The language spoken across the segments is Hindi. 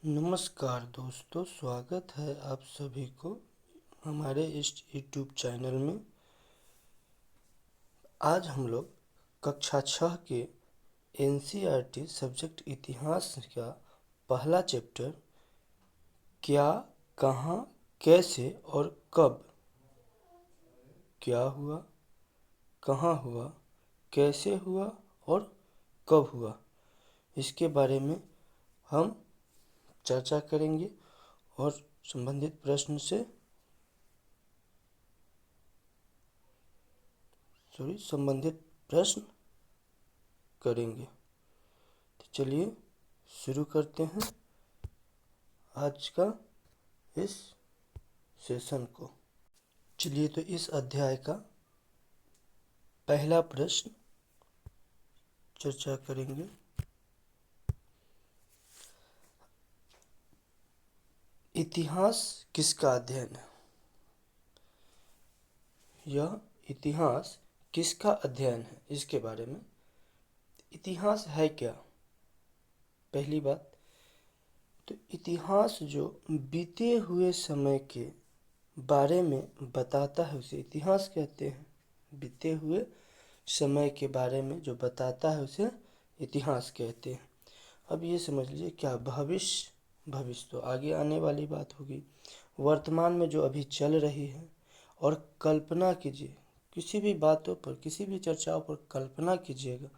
नमस्कार दोस्तों, स्वागत है आप सभी को हमारे इस YouTube चैनल में। आज हम लोग कक्षा 6 के NCERT सब्जेक्ट इतिहास का पहला चैप्टर क्या, कहाँ, कैसे और कब, क्या हुआ, कहाँ हुआ, कैसे हुआ और कब हुआ, इसके बारे में हम चर्चा करेंगे और संबंधित प्रश्न करेंगे। तो चलिए शुरू करते हैं आज का इस सेशन को। चलिए तो इस अध्याय का पहला प्रश्न चर्चा करेंगे। इतिहास किसका अध्ययन है? यह इतिहास किसका अध्ययन है, इसके बारे में। इतिहास है क्या? पहली बात तो इतिहास जो बीते हुए समय के बारे में बताता है उसे इतिहास कहते हैं। बीते हुए समय के बारे में जो बताता है उसे इतिहास कहते हैं। अब ये समझ लीजिए क्या भविष्य तो आगे आने वाली बात होगी, वर्तमान में जो अभी चल रही है। और कल्पना कीजिए, किसी भी बातों पर, किसी भी चर्चाओं पर कल्पना कीजिएगा,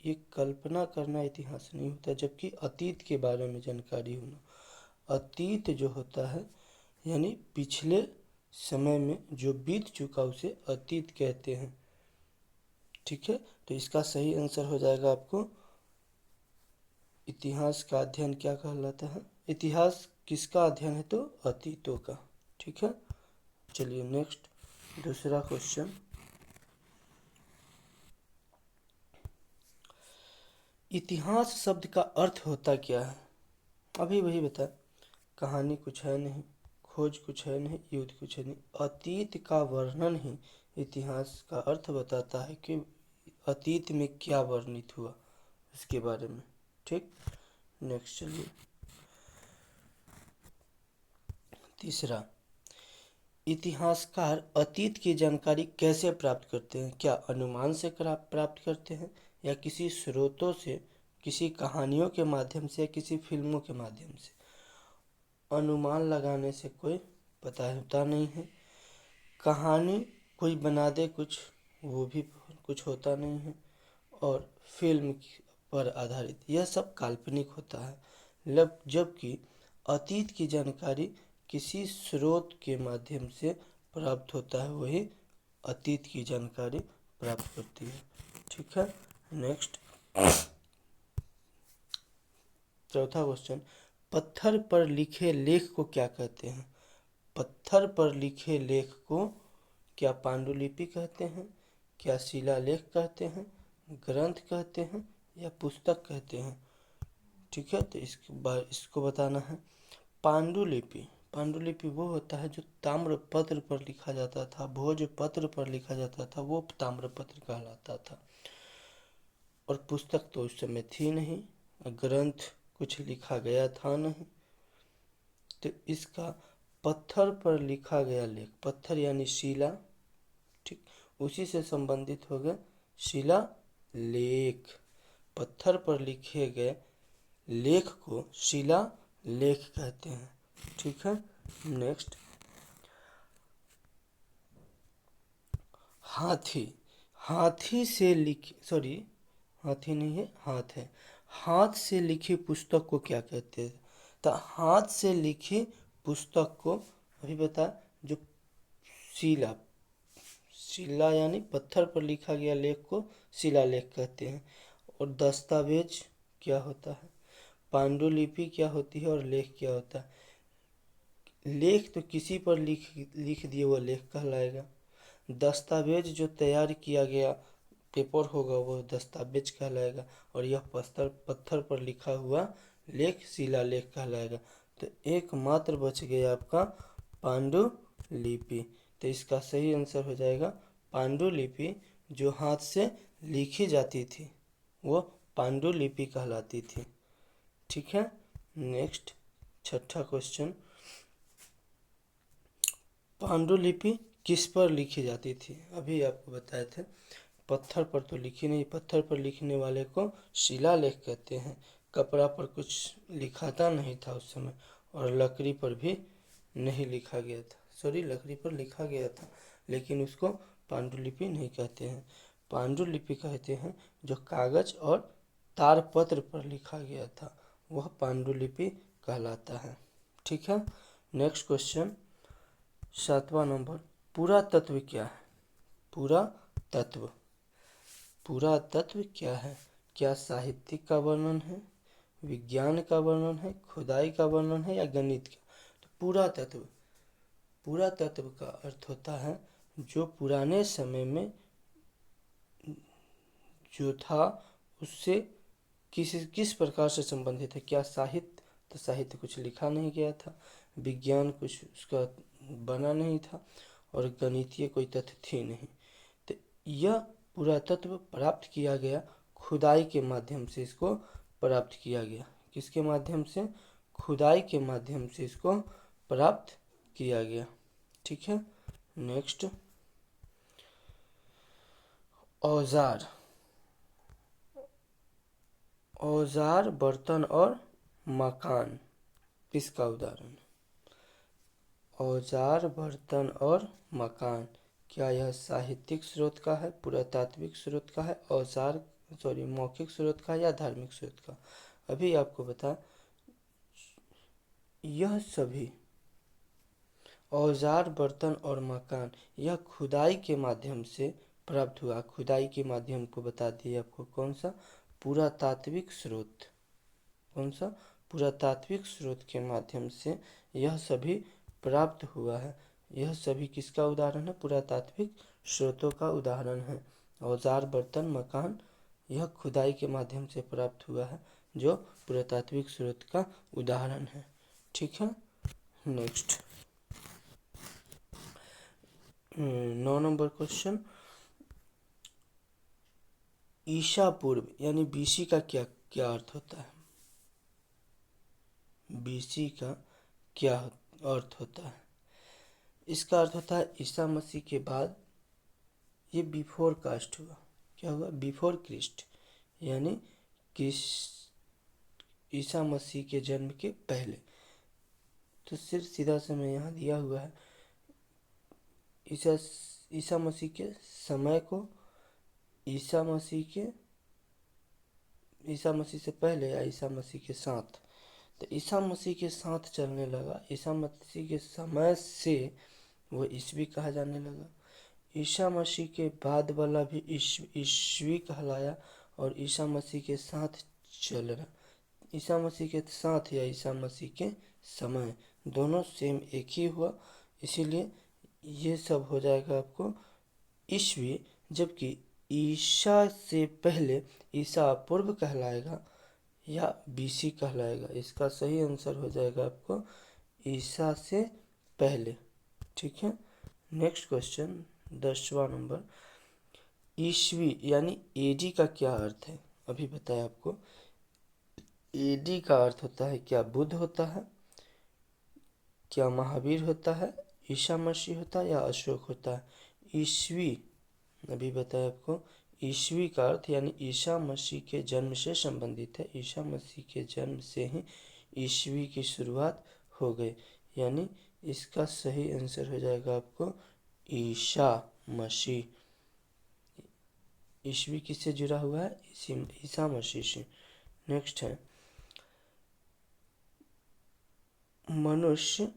ये कल्पना करना इतिहास नहीं होता। जबकि अतीत के बारे में जानकारी होना, अतीत जो होता है यानी पिछले समय में जो बीत चुका उसे अतीत कहते हैं। ठीक है, तो इसका सही आंसर हो जाएगा आपको इतिहास का अध्ययन क्या कहलाता है। इतिहास किसका अध्ययन है? तो अतीतों का। ठीक है, चलिए नेक्स्ट दूसरा क्वेश्चन। इतिहास शब्द का अर्थ होता क्या है? अभी वही बता, कहानी कुछ है नहीं, खोज कुछ है नहीं, युद्ध कुछ है नहीं, अतीत का वर्णन ही इतिहास का अर्थ बताता है कि अतीत में क्या वर्णित हुआ इसके बारे में। ठीक, नेक्स्ट चलिए तीसरा। इतिहासकार अतीत की जानकारी कैसे प्राप्त करते हैं? क्या अनुमान से प्राप्त करते हैं या किसी स्रोतों से, किसी कहानियों के माध्यम से, किसी फिल्मों के माध्यम से? अनुमान लगाने से कोई पता होता नहीं है। कहानी कोई बना दे कुछ, वो भी कुछ होता नहीं है। और फिल्म पर आधारित यह सब काल्पनिक होता है। जबकि अतीत की जानकारी किसी स्रोत के माध्यम से प्राप्त होता है, वही अतीत की जानकारी प्राप्त करती है। ठीक है, नेक्स्ट चौथा क्वेश्चन। पत्थर पर लिखे लेख को क्या कहते हैं? पत्थर पर लिखे लेख को क्या पांडुलिपि कहते हैं, क्या शिलालेख कहते हैं, ग्रंथ कहते हैं या पुस्तक कहते हैं? ठीक है, तो इसको बताना है। पांडुलिपि वो होता है जो ताम्रपत्र पर लिखा जाता था, भोजपत्र पर लिखा जाता था, वो ताम्रपत्र कहलाता था। और पुस्तक तो उस समय थी नहीं, ग्रंथ कुछ लिखा गया था नहीं। तो इसका पत्थर पर लिखा गया लेख, पत्थर यानी शिला, ठीक, उसी से संबंधित हो गया शिला लेख। पत्थर पर लिखे गए लेख को शिला लेख कहते हैं। ठीक है, नेक्स्ट हाथी से लिखी, सॉरी हाथी नहीं है, हाथ है। हाथ से लिखी पुस्तक को क्या कहते हैं? तो हाथ से लिखी पुस्तक को अभी बता, जो शिला यानी पत्थर पर लिखा गया लेख को शिलालेख कहते हैं। और दस्तावेज क्या होता है, पांडुलिपि क्या होती है और लेख क्या होता है? लेख तो किसी पर लिख दिए वो लेख कहलाएगा। दस्तावेज जो तैयार किया गया पेपर होगा वो दस्तावेज कहलाएगा। और यह पत्थर पर लिखा हुआ लेख शिलालेख कहलाएगा। तो एकमात्र बच गया आपका पांडुलिपि। तो इसका सही आंसर हो जाएगा पांडुलिपि। जो हाथ से लिखी जाती थी वो पांडुलिपि कहलाती थी। ठीक है, नेक्स्ट छठा क्वेश्चन, पांडुलिपि किस पर लिखी जाती थी? अभी आपको बताए थे, पत्थर पर तो लिखी नहीं, पत्थर पर लिखने वाले को शिलालेख कहते हैं। कपड़ा पर कुछ लिखाता नहीं था उस समय, और लकड़ी पर भी नहीं लिखा गया था, सॉरी लकड़ी पर लिखा गया था, लेकिन उसको पांडुलिपि नहीं कहते हैं। पांडुलिपि कहते हैं जो कागज और तारपत्र पर लिखा गया था, वह पांडुलिपि कहलाता है। ठीक है, नेक्स्ट क्वेश्चन, 7वां नंबर, पुरातत्व क्या है? पुरातत्व, पुरातत्व क्या है? क्या साहित्यिक का वर्णन है, विज्ञान का वर्णन है, खुदाई का वर्णन है, या गणित का? तो पुरातत्व, पुरातत्व का अर्थ होता है जो पुराने समय में जो था उससे किस प्रकार से संबंधित है। क्या साहित्य? तो साहित्य कुछ लिखा नहीं गया था, विज्ञान कुछ उसका बना नहीं था, और गणितीय कोई तथ्य थी नहीं। तो यह पुरातत्व प्राप्त किया गया खुदाई के माध्यम से, इसको प्राप्त किया गया। किसके माध्यम से? खुदाई के माध्यम से इसको प्राप्त किया गया। ठीक है, नेक्स्ट, औजार, औजार, बर्तन और मकान किसका उदाहरण है? औजार, बर्तन और मकान, क्या यह साहित्यिक स्रोत का है, पुरातात्विक स्रोत का है, औजार सॉरी मौखिक स्रोत का है, या धार्मिक स्रोत का? अभी आपको बता, यह सभी औजार, बर्तन और मकान यह खुदाई के माध्यम से प्राप्त हुआ। खुदाई के माध्यम को बता दिए आपको, कौन सा? पुरातात्विक स्रोत। कौन सा? पुरातात्विक स्रोत के माध्यम से यह सभी प्राप्त हुआ है। यह सभी किसका उदाहरण है? पुरातात्विक स्रोतों का उदाहरण है। औजार, बर्तन, मकान यह खुदाई के माध्यम से प्राप्त हुआ है, जो पुरातात्विक स्रोत का उदाहरण है। ठीक है, नेक्स्ट, 9 नंबर क्वेश्चन, ईसा पूर्व यानी बीसी का क्या क्या अर्थ होता है? बीसी का क्या अर्थ होता है? इसका अर्थ होता है ईसा मसीह के बाद, ये बिफोर कास्ट हुआ। क्या हुआ? बिफोर क्रिस्ट, यानी किस ईसा मसीह के जन्म के पहले। तो सिर्फ सीधा समय यहाँ दिया हुआ है, ईसा ईसा मसीह के समय को, ईसा मसीह के, ईसा मसीह से पहले या ईसा मसीह के साथ। तो ईसा मसीह के साथ चलने लगा, ईसा मसीह के समय से वो ईसवी कहा जाने लगा। ईसा मसीह के बाद वाला भी ईसवी कहलाया, और ईसा मसीह के साथ चल रहा, ईसा मसीह के साथ या ईसा मसीह के समय, दोनों सेम एक ही हुआ, इसीलिए ये सब हो जाएगा आपको ईसवी। जबकि ईसा से पहले ईसा पूर्व कहलाएगा या बीसी कहलाएगा। इसका सही आंसर हो जाएगा आपको ईसा से पहले। ठीक है, नेक्स्ट क्वेश्चन, 10वां नंबर, ईसवी यानी एडी का क्या अर्थ है? अभी बताया आपको, एडी का अर्थ होता है, क्या बुद्ध होता है, क्या महावीर होता है, ईसा मसीह होता है, या अशोक होता है? ईसवी, अभी बताया आपको, ईसवी का अर्थ यानी ईसा मसीह के जन्म से संबंधित है। ईसा मसीह के जन्म से ही ईसवी की शुरुआत हो गई, यानी इसका सही आंसर हो जाएगा आपको ईसा मसीह। ईसवी किससे जुड़ा हुआ है? ईसा मसीह से। नेक्स्ट है, मनुष्य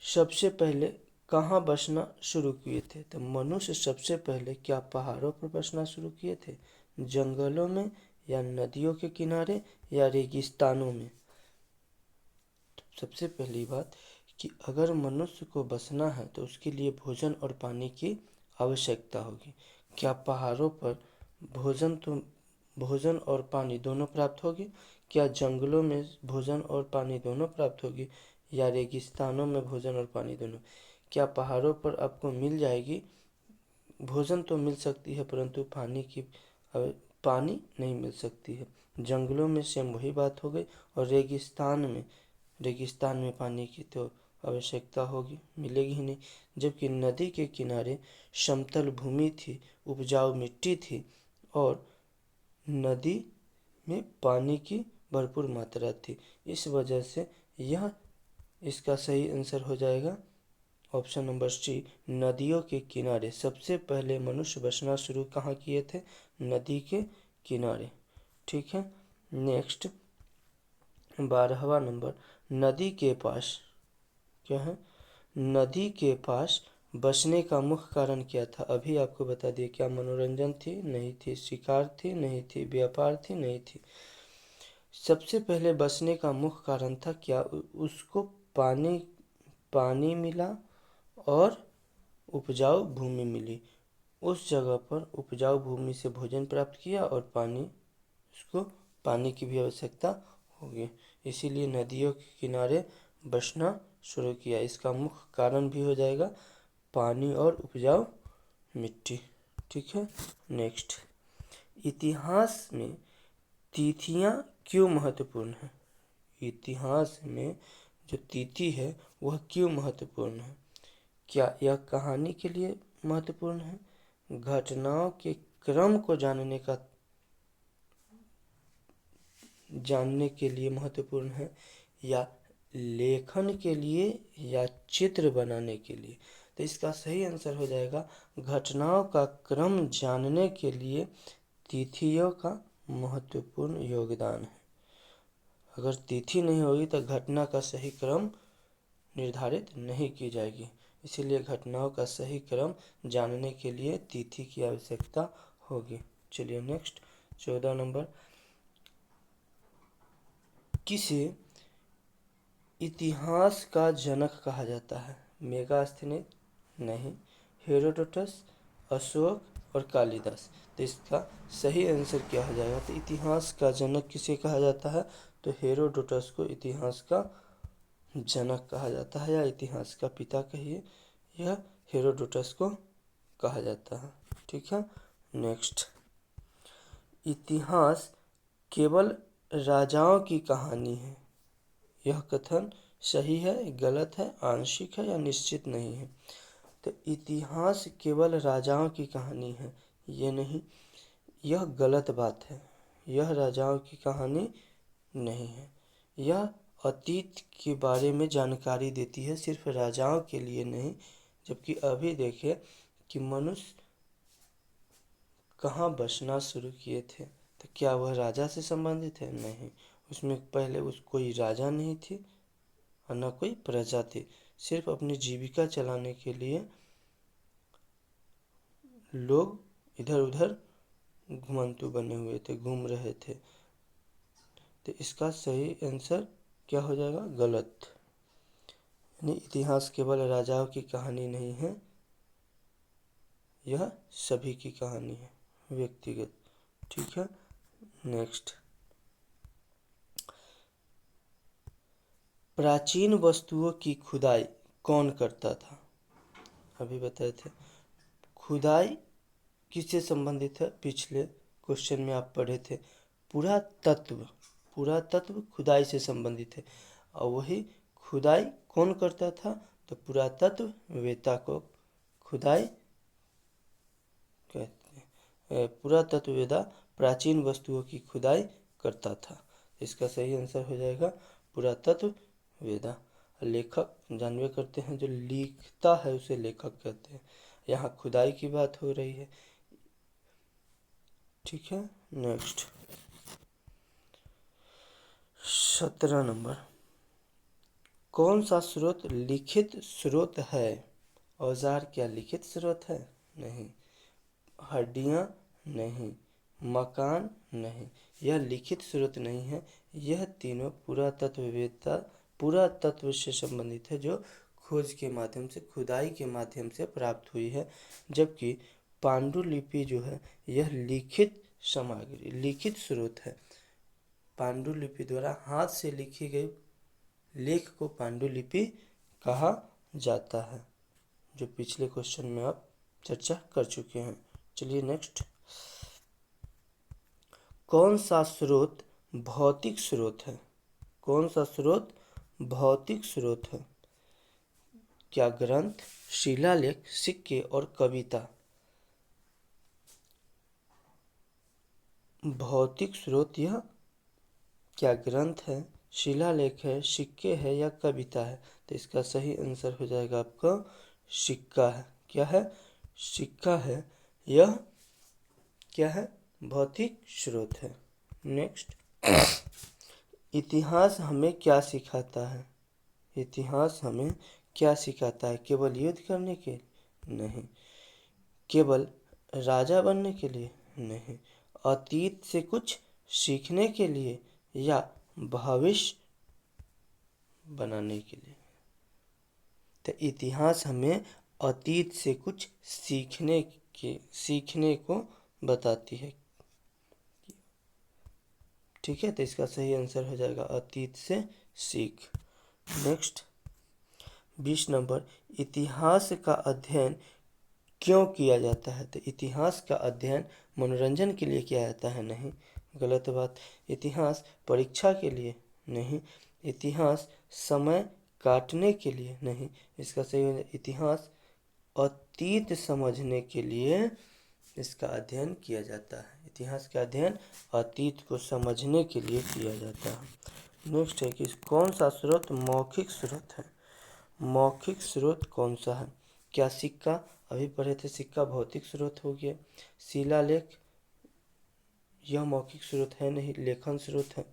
सबसे पहले कहाँ बसना शुरू किए थे? तो मनुष्य सबसे पहले क्या पहाड़ों पर बसना शुरू किए थे, जंगलों में, या नदियों के किनारे, या रेगिस्तानों में? तो सबसे पहली बात कि अगर मनुष्य को बसना है तो उसके लिए भोजन और पानी की आवश्यकता होगी। क्या पहाड़ों पर भोजन और पानी दोनों प्राप्त होगी? क्या जंगलों में भोजन और पानी दोनों प्राप्त होगी, या रेगिस्तानों में भोजन और पानी दोनों? क्या पहाड़ों पर आपको मिल जाएगी, भोजन तो मिल सकती है परंतु पानी नहीं मिल सकती है। जंगलों में सेम वही बात हो गई, और रेगिस्तान में रेगिस्तान में पानी की तो आवश्यकता होगी, मिलेगी ही नहीं। जबकि नदी के किनारे समतल भूमि थी, उपजाऊ मिट्टी थी और नदी में पानी की भरपूर मात्रा थी। इस वजह से यह इसका सही आंसर हो जाएगा ऑप्शन नंबर सी, नदियों के किनारे। सबसे पहले मनुष्य बसना शुरू कहाँ किए थे? नदी के किनारे। ठीक है, नेक्स्ट 12वां नंबर, नदी के पास क्या है? नदी के पास बसने का मुख्य कारण क्या था? अभी आपको बता दिए, क्या मनोरंजन थी? नहीं थी। शिकार थी? नहीं थी। व्यापार थी? नहीं थी। सबसे पहले बसने का मुख्य कारण था क्या? उसको पानी पानी मिला और उपजाऊ भूमि मिली। उस जगह पर उपजाऊ भूमि से भोजन प्राप्त किया और पानी, उसको पानी की भी आवश्यकता होगी, इसीलिए नदियों के किनारे बसना शुरू किया। इसका मुख्य कारण भी हो जाएगा पानी और उपजाऊ मिट्टी। ठीक है, नेक्स्ट, इतिहास में तिथियां क्यों महत्वपूर्ण है? इतिहास में जो तिथि है वह क्यों महत्वपूर्ण है? क्या यह कहानी के लिए महत्वपूर्ण है, घटनाओं के क्रम को जानने के लिए महत्वपूर्ण है, या लेखन के लिए, या चित्र बनाने के लिए? तो इसका सही आंसर हो जाएगा घटनाओं का क्रम जानने के लिए तिथियों का महत्वपूर्ण योगदान है। अगर तिथि नहीं होगी तो घटना का सही क्रम निर्धारित नहीं की जाएगी, इसीलिए घटनाओं का सही क्रम जानने के लिए तिथि की आवश्यकता होगी। चलिए नेक्स्ट 14 नंबर, किसे इतिहास का जनक कहा जाता है? मेगास्थनीज? नहीं। हेरोडोटस, अशोक और कालिदास? तो इसका सही आंसर क्या हो जाएगा? तो इतिहास का जनक किसे कहा जाता है? तो हेरोडोटस को इतिहास का जनक कहा जाता है, या इतिहास का पिता कहिए, यह हेरोडोटस को कहा जाता है। ठीक है, नेक्स्ट, इतिहास केवल राजाओं की कहानी है, यह कथन सही है, गलत है, आंशिक है या निश्चित नहीं है? तो इतिहास केवल राजाओं की कहानी है, ये नहीं, यह गलत बात है। यह राजाओं की कहानी नहीं है, यह अतीत के बारे में जानकारी देती है, सिर्फ राजाओं के लिए नहीं। जबकि अभी देखिए कि मनुष्य कहाँ बसना शुरू किए थे, तो क्या वह राजा से संबंधित है? नहीं, उसमें पहले कोई राजा नहीं थी और न कोई प्रजा थी, सिर्फ अपनी जीविका चलाने के लिए लोग इधर उधर घुमंतु बने हुए थे, घूम रहे थे। तो इसका सही आंसर क्या हो जाएगा? गलत। यानी इतिहास केवल राजाओं की कहानी नहीं है, यह सभी की कहानी है, व्यक्तिगत। ठीक है, नेक्स्ट, प्राचीन वस्तुओं की खुदाई कौन करता था? अभी बताए थे। खुदाई किससे संबंधित है? पिछले क्वेश्चन में आप पढ़े थे, पुरातत्व। पुरातत्व खुदाई से संबंधित है, और वही खुदाई कौन करता था? तो पुरातत्ववेत्ता को खुदाई कहते हैं। पुरातत्ववेत्ता प्राचीन वस्तुओं की खुदाई करता था। इसका सही आंसर हो जाएगा पुरातत्ववेत्ता। लेखक जानवे करते हैं, जो लिखता है उसे लेखक कहते हैं। यहाँ खुदाई की बात हो रही है। ठीक है, नेक्स्ट 17 नंबर, कौन सा स्रोत लिखित स्रोत है? औजार क्या लिखित स्रोत है? नहीं। हड्डियाँ? नहीं। मकान? नहीं, यह लिखित स्रोत नहीं है। यह तीनों पुरातत्व से संबंधित है, जो खोज के माध्यम से, खुदाई के माध्यम से प्राप्त हुई है। जबकि पांडुलिपि जो है यह लिखित सामग्री, लिखित स्रोत है। पांडुलिपि द्वारा हाथ से लिखी गई लेख को पांडुलिपि कहा जाता है, जो पिछले क्वेश्चन में आप चर्चा कर चुके हैं। चलिए नेक्स्ट, कौन सा स्रोत भौतिक स्रोत है? कौन सा स्रोत भौतिक स्रोत है? क्या ग्रंथ, शिलालेख, सिक्के और कविता? भौतिक स्रोत यह क्या ग्रंथ है, शिलालेख है, सिक्के है या कविता है? तो इसका सही आंसर हो जाएगा आपका सिक्का है। क्या है? सिक्का है। यह क्या है? भौतिक स्रोत है। नेक्स्ट, इतिहास हमें क्या सिखाता है? इतिहास हमें क्या सिखाता है? केवल युद्ध करने के? नहीं। केवल राजा बनने के लिए? नहीं। अतीत से कुछ सीखने के लिए या भविष्य बनाने के लिए? तो इतिहास हमें अतीत से कुछ सीखने को बताती है। ठीक है, तो इसका सही आंसर हो जाएगा अतीत से सीख। नेक्स्ट 20 नंबर, इतिहास का अध्ययन क्यों किया जाता है? तो इतिहास का अध्ययन मनोरंजन के लिए किया जाता है? नहीं, गलत बात। इतिहास परीक्षा के लिए? नहीं। इतिहास समय काटने के लिए? नहीं। इसका सही है इतिहास अतीत समझने के लिए इसका अध्ययन किया जाता है। इतिहास का अध्ययन अतीत को समझने के लिए किया जाता है। नेक्स्ट है कि कौन सा स्रोत मौखिक स्रोत है? मौखिक स्रोत कौन सा है? क्या सिक्का? अभी पढ़े थे सिक्का भौतिक स्रोत हो गया। शिलालेख यह मौखिक स्रोत है नहीं, लेखन स्रोत है।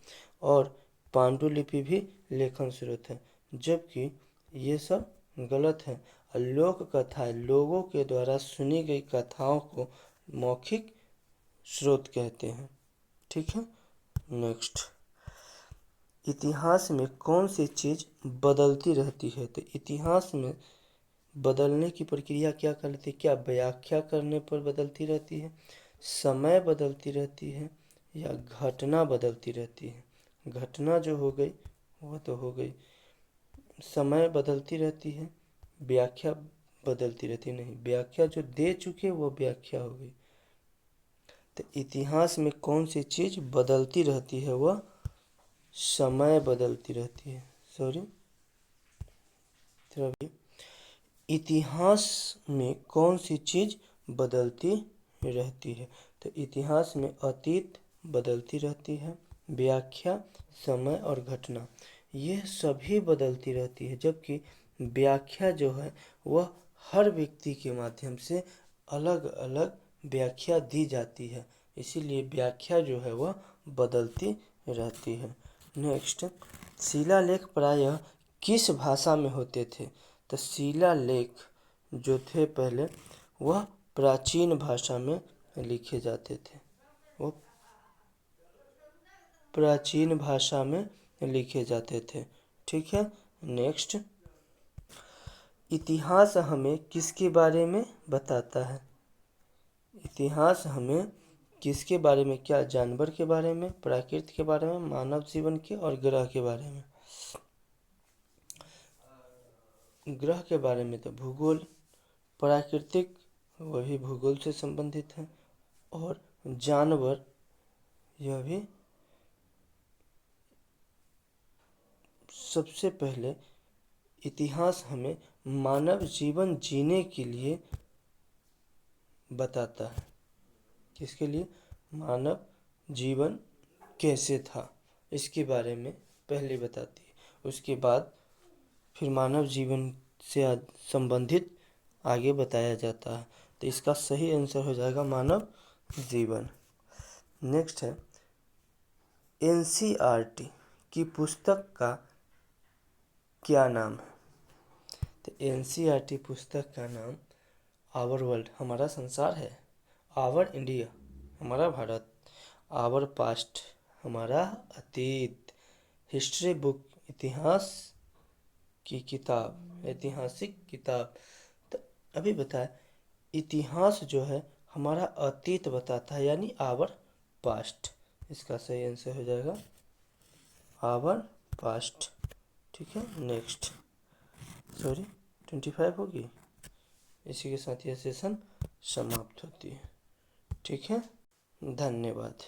और पांडुलिपि भी लेखन स्रोत है, जबकि ये सब गलत है। लोक कथाएं, लोगों के द्वारा सुनी गई कथाओं को मौखिक स्रोत कहते हैं। ठीक है। नेक्स्ट, इतिहास में कौन सी चीज बदलती रहती है? तो इतिहास में बदलने की प्रक्रिया क्या कहलाती है? क्या व्याख्या करने पर बदलती रहती है, समय बदलती रहती है या घटना बदलती रहती है? घटना जो हो गई वो तो हो गई। समय बदलती रहती है, व्याख्या बदलती रहती नहीं। व्याख्या जो दे चुके वो व्याख्या हो गई। तो इतिहास में कौन सी चीज बदलती रहती है? वह समय बदलती रहती है। सॉरी, इतिहास में कौन सी चीज बदलती रहती है? तो इतिहास में अतीत बदलती रहती है, व्याख्या, समय और घटना ये सभी बदलती रहती है, जबकि व्याख्या जो है वह हर व्यक्ति के माध्यम से अलग अलग व्याख्या दी जाती है, इसीलिए व्याख्या जो है वह बदलती रहती है। नेक्स्ट, शिलालेख प्रायः किस भाषा में होते थे? तो शिलालेख जो थे पहले वह प्राचीन भाषा में लिखे जाते थे। वो प्राचीन भाषा में लिखे जाते थे। ठीक है। नेक्स्ट, इतिहास हमें किसके बारे में बताता है? इतिहास हमें किसके बारे में? क्या जानवर के बारे में, प्रकृति के बारे में, मानव जीवन के और ग्रह के बारे में? ग्रह के बारे में तो भूगोल, प्राकृतिक वही भूगोल से संबंधित है, और जानवर यह भी सबसे पहले इतिहास हमें मानव जीवन जीने के लिए बताता है। किसके लिए? मानव जीवन कैसे था इसके बारे में पहले बताती है, उसके बाद फिर मानव जीवन से संबंधित आगे बताया जाता है। तो इसका सही आंसर हो जाएगा मानव जीवन। नेक्स्ट है, एनसीईआरटी की पुस्तक का क्या नाम है? तो एनसीईआरटी पुस्तक का नाम आवर वर्ल्ड हमारा संसार है, आवर इंडिया हमारा भारत, आवर पास्ट हमारा अतीत, हिस्ट्री बुक इतिहास की किताब, ऐतिहासिक किताब। तो अभी बताया इतिहास जो है हमारा अतीत बताता है, यानी आवर पास्ट। इसका सही आंसर हो जाएगा आवर पास्ट। ठीक है। नेक्स्ट, सॉरी 25 होगी। इसी के साथ यह सेशन समाप्त होती है। ठीक है, धन्यवाद।